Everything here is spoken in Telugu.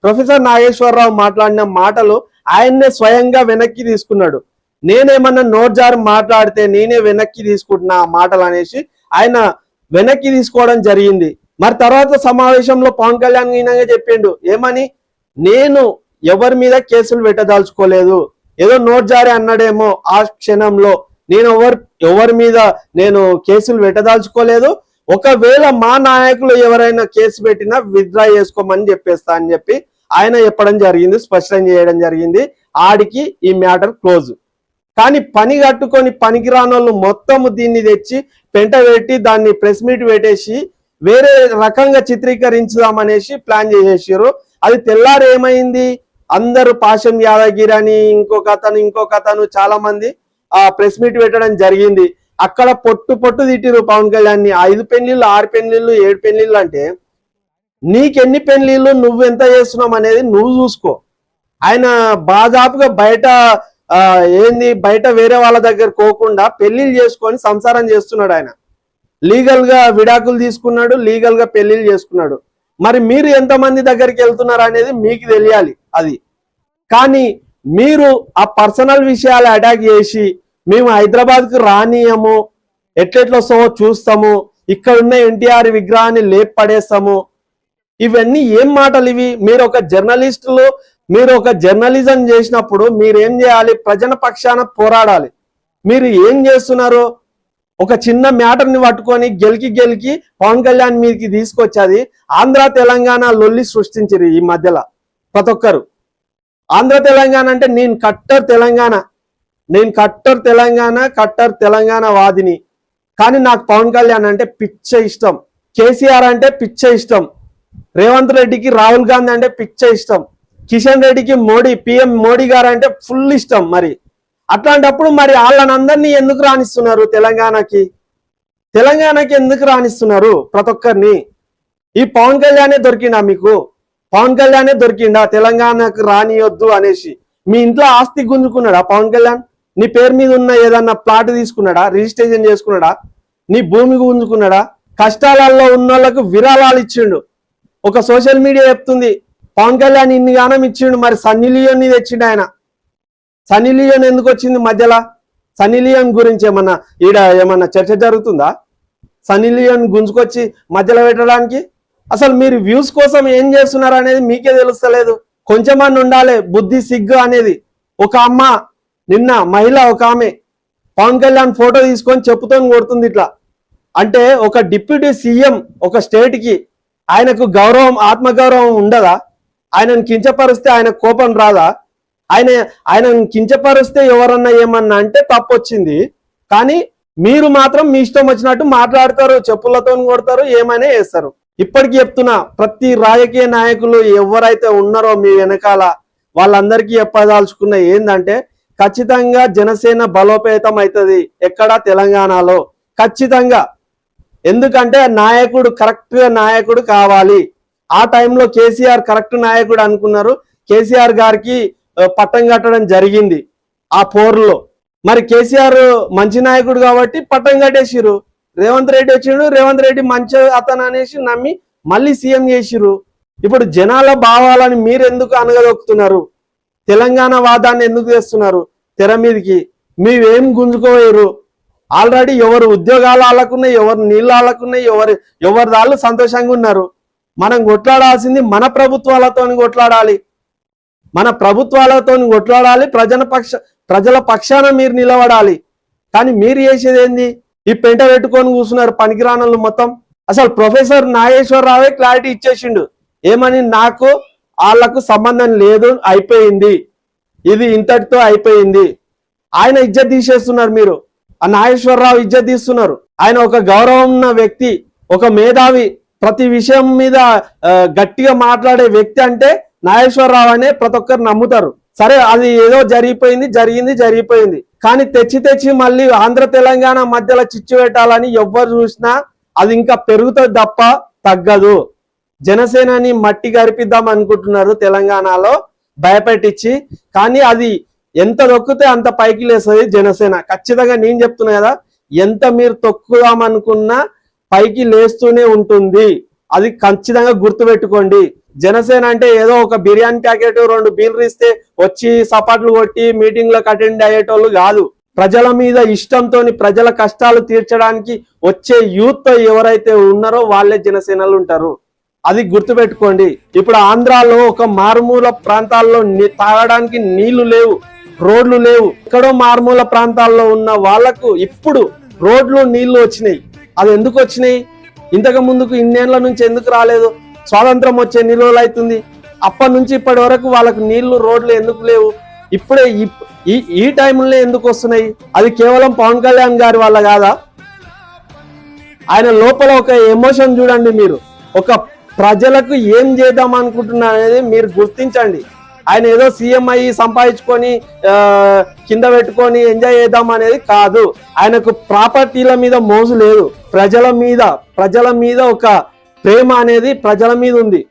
ప్రొఫెసర్ నాగేశ్వరరావు మాట్లాడిన మాటలు ఆయన్నే స్వయంగా వెనక్కి తీసుకున్నాడు. నేనేమన్నా నోట్జారు మాట్లాడితే నేనే వెనక్కి తీసుకుంటున్నా ఆ మాటలు అనేసి ఆయన వెనక్కి తీసుకోవడం జరిగింది. మరి తర్వాత సమావేశంలో పవన్ కళ్యాణ్ ఈయనగా చెప్పిండు ఏమని, నేను ఎవరి మీద కేసులు పెట్టదలుచుకోలేదు, ఏదో నోట్జారి అన్నాడేమో ఆ క్షణంలో, నేను ఎవరి మీద నేను కేసులు పెట్టదలుచుకోలేదు, ఒకవేళ మా నాయకులు ఎవరైనా కేసు పెట్టినా విత్డ్రా చేసుకోమని చెప్పేస్తా అని చెప్పి ఆయన చెప్పడం జరిగింది, స్పష్టం చేయడం జరిగింది. ఆడికి ఈ మ్యాటర్ క్లోజ్. కానీ పని కట్టుకొని పనికిరానోళ్ళు మొత్తం దీన్ని తెచ్చి పెంట పెట్టి దాన్ని ప్రెస్ మీట్ పెట్టేసి వేరే రకంగా చిత్రీకరించుదామనేసి ప్లాన్ చేసేసారు. అది తెల్లారు ఏమైంది, అందరూ పాశం యాదగిరి అని ఇంకొక అతను చాలా మంది ఆ ప్రెస్ మీట్ పెట్టడం జరిగింది. అక్కడ పొట్టు తిట్టిరు పవన్ కళ్యాణ్ ని. 5 పెళ్లిళ్ళు 6 పెళ్లిళ్ళు 7 పెళ్లిళ్ళు అంటే నీకెన్ని పెళ్లిళ్ళు నువ్వెంత చేస్తున్నావు అనేది నువ్వు చూసుకో. ఆయన బాజాపుగా బయట వేరే వాళ్ళ దగ్గర పోకుండా పెళ్లిళ్ళు చేసుకొని సంసారం చేస్తున్నాడు. ఆయన లీగల్ గా విడాకులు తీసుకున్నాడు, లీగల్ గా పెళ్లిళ్ళు చేసుకున్నాడు. మరి మీరు ఎంతమంది దగ్గరికి వెళ్తున్నారు అనేది మీకు తెలియాలి. అది కానీ మీరు ఆ పర్సనల్ విషయాలు అటాక్ చేసి మేము హైదరాబాద్ కు రానియము, ఎట్లెట్లో సో చూస్తాము, ఇక్కడ ఉన్న ఎన్టీఆర్ విగ్రహాన్ని లేపు పడేస్తాము, ఇవన్నీ ఏం మాటలు ఇవి? మీరు ఒక జర్నలిస్టులు, మీరు ఒక జర్నలిజం చేసినప్పుడు మీరు ఏం చేయాలి? ప్రజల పక్షాన పోరాడాలి. మీరు ఏం చేస్తున్నారు? ఒక చిన్న మ్యాటర్ని పట్టుకొని గెలికి పవన్ కళ్యాణ్ మీదకి తీసుకొచ్చేది ఆంధ్ర తెలంగాణ లొల్లి సృష్టించారు ఈ మధ్యలో ప్రతి ఒక్కరు. ఆంధ్ర తెలంగాణ అంటే నేను కట్టర్ తెలంగాణ వాదిని, కానీ నాకు పవన్ కళ్యాణ్ అంటే పిచ్చ ఇష్టం, కేసీఆర్ అంటే పిచ్చ ఇష్టం, రేవంత్ రెడ్డికి రాహుల్ గాంధీ అంటే పిచ్చ ఇష్టం, కిషన్ రెడ్డికి పిఎం మోడీ గారు అంటే ఫుల్ ఇష్టం. మరి అట్లాంటప్పుడు మరి వాళ్ళనందరినీ ఎందుకు రాణిస్తున్నారు? తెలంగాణకి ఎందుకు రాణిస్తున్నారు ప్రతి ఒక్కరిని? ఈ పవన్ కళ్యాణే దొరికిందా మీకు? పవన్ కళ్యాణే దొరికిందా తెలంగాణకు రానియొద్దు అనేసి? మీ ఇంట్లో ఆస్తి గుంజుకున్నాడా పవన్ కళ్యాణ్? నీ పేరు మీద ఉన్న ఏదన్నా ప్లాట్ తీసుకున్నాడా? రిజిస్ట్రేషన్ చేసుకున్నాడా? నీ భూమి గుంజుకున్నాడా? కష్టాలలో ఉన్న వాళ్ళకు విరాళాలు ఇచ్చిండు. ఒక సోషల్ మీడియా చెప్తుంది పవన్ కళ్యాణ్ ఇన్ని గానం ఇచ్చిండు, మరి సన్నీ లియోన్ తెచ్చిండు ఆయన. సన్నీ లియోన్ ఎందుకు వచ్చింది మధ్యలో? సన్నీ లియోన్ గురించి ఏమన్నా చర్చ జరుగుతుందా? సన్నీ లియోన్ గుంజుకొచ్చి మధ్యలో పెట్టడానికి? అసలు మీరు వ్యూస్ కోసం ఏం చేస్తున్నారు అనేది మీకే తెలుస్తలేదు. కొంచెమన్నా ఉండాలి బుద్ధి, సిగ్గు అనేది. ఒక అమ్మ నిన్న మహిళ ఒక ఆమె పవన్ కళ్యాణ్ ఫోటో తీసుకొని చెప్పుతో కొడుతుంది ఇట్లా అంటే, ఒక డిప్యూటీ సీఎం ఒక స్టేట్ కి ఆయనకు గౌరవం, ఆత్మగౌరవం ఉండదా? ఆయనను కించపరిస్తే ఆయన కోపం రాదా? ఆయనను కించపరిస్తే ఎవరన్నా ఏమన్నా అంటే తప్పు వచ్చింది. కానీ మీరు మాత్రం మీ ఇష్టం వచ్చినట్టు మాట్లాడతారు, చెప్పులతో కొడతారు, ఏమైనా చేస్తారు. ఇప్పటికీ చెప్తున్నా, ప్రతి రాజకీయ నాయకులు ఎవరైతే ఉన్నారో మీ వెనకాల వాళ్ళందరికీ చెప్పదలుచుకున్న ఏంటంటే, ఖచ్చితంగా జనసేన బలోపేతం అవుతుంది ఎక్కడ? తెలంగాణలో ఖచ్చితంగా. ఎందుకంటే నాయకుడు కరెక్ట్ నాయకుడు కావాలి. ఆ టైంలో కేసీఆర్ కరెక్ట్ నాయకుడు అనుకున్నారు, కేసీఆర్ గారికి పట్టం కట్టడం జరిగింది ఆ పోరులో. మరి కేసీఆర్ మంచి నాయకుడు కాబట్టి పట్టం కట్టేసిరు. రేవంత్ రెడ్డి వచ్చిండు, రేవంత్ రెడ్డి మంచి అతను అనేసి నమ్మి మళ్ళీ సీఎం చేసిరు. ఇప్పుడు జనాల భావాలని మీరు ఎందుకు అనగదొక్కుతున్నారు? తెలంగాణ వాదాన్ని ఎందుకు తెస్తున్నారు తెర మీదకి? మీవేం గుంజుకోలేరు. ఆల్రెడీ ఎవరు ఉద్యోగాలు ఆలకున్నాయి, ఎవరు నీళ్ళు ఆలకున్నాయి, ఎవరి దాళ్ళు సంతోషంగా ఉన్నారు. మనం కొట్లాడాల్సింది మన ప్రభుత్వాలతో కొట్లాడాలి, ప్రజల పక్షాన మీరు నిలబడాలి. కానీ మీరు చేసేది ఏంది? ఈ పెంట పెట్టుకొని కూర్చున్నారు పనికిరానోళ్ళు మొత్తం. అసలు ప్రొఫెసర్ నాగేశ్వరరావే క్లారిటీ ఇచ్చేసిండు ఏమని, నాకు వాళ్లకు సంబంధం లేదు, అయిపోయింది, ఇది ఇంతటితో అయిపోయింది. ఆయన ఇజ్జత్ తీసేస్తున్నారు మీరు. ఆ నాగేశ్వరరావు ఇజ్జత్ తీస్తున్నారు. ఆయన ఒక గౌరవం ఉన్న వ్యక్తి, ఒక మేధావి, ప్రతి విషయం మీద గట్టిగా మాట్లాడే వ్యక్తి అంటే నాగేశ్వరరావు అనే ప్రతి ఒక్కరు నమ్ముతారు. సరే, అది ఏదో జరిగిపోయింది. కానీ తెచ్చి మళ్ళీ ఆంధ్ర తెలంగాణ మధ్యలో చిచ్చు పెట్టాలని ఎవ్వరు చూసినా అది ఇంకా పెరుగుతుంది తప్ప తగ్గదు. జనసేనని మట్టి గరిపిద్దాం అనుకుంటున్నారు తెలంగాణలో భయపెట్టించి. కానీ అది ఎంత తొక్కితే అంత పైకి లేస్తుంది జనసేన. ఖచ్చితంగా నేను చెప్తున్నా కదా, ఎంత మీరు తొక్కుదామనుకున్నా పైకి లేస్తూనే ఉంటుంది. అది ఖచ్చితంగా గుర్తుపెట్టుకోండి. జనసేన అంటే ఏదో ఒక బిర్యానీ ప్యాకెట్ 2 బీర్లు ఇస్తే వచ్చి సపాట్లు కొట్టి మీటింగ్లకు అటెండ్ అయ్యేటోళ్ళు కాదు. ప్రజల మీద ఇష్టంతోని ప్రజల కష్టాలు తీర్చడానికి వచ్చే యూత్ ఎవరైతే ఉన్నారో వాళ్ళే జనసేనలు ఉంటారు. అది గుర్తుపెట్టుకోండి. ఇప్పుడు ఆంధ్రాలో ఒక మారుమూల ప్రాంతాల్లో తాగడానికి నీళ్లు లేవు, రోడ్లు లేవు. ఎక్కడో మారుమూల ప్రాంతాల్లో ఉన్న వాళ్లకు ఇప్పుడు రోడ్లు నీళ్లు వచ్చినాయి. అది ఎందుకు వచ్చినాయి? ఇంతకు ముందుకు ఇన్నేళ్ల నుంచి ఎందుకు రాలేదు? స్వాతంత్రం వచ్చే ఎన్ని రోజులు అవుతుంది? అప్పటి నుంచి ఇప్పటి వరకు వాళ్ళకు నీళ్లు రోడ్లు ఎందుకు లేవు? ఇప్పుడే ఈ టైంలో ఎందుకు వస్తున్నాయి? అది కేవలం పవన్ కళ్యాణ్ గారి వల్ల కాదా? ఆయన లోపల ఒక ఎమోషన్ చూడండి. మీరు ఒక ప్రజలకు ఏం చేద్దాం అనుకుంటున్నారు అనేది మీరు గుర్తించండి. ఆయన ఏదో సీఎం అయ్యి సంపాదించుకొని కింద పెట్టుకొని ఎంజాయ్ చేద్దాం అనేది కాదు. ఆయనకు ప్రాపర్టీల మీద మోజు లేదు. ప్రజల మీద ఒక ప్రేమ అనేది ప్రజల మీద ఉంది.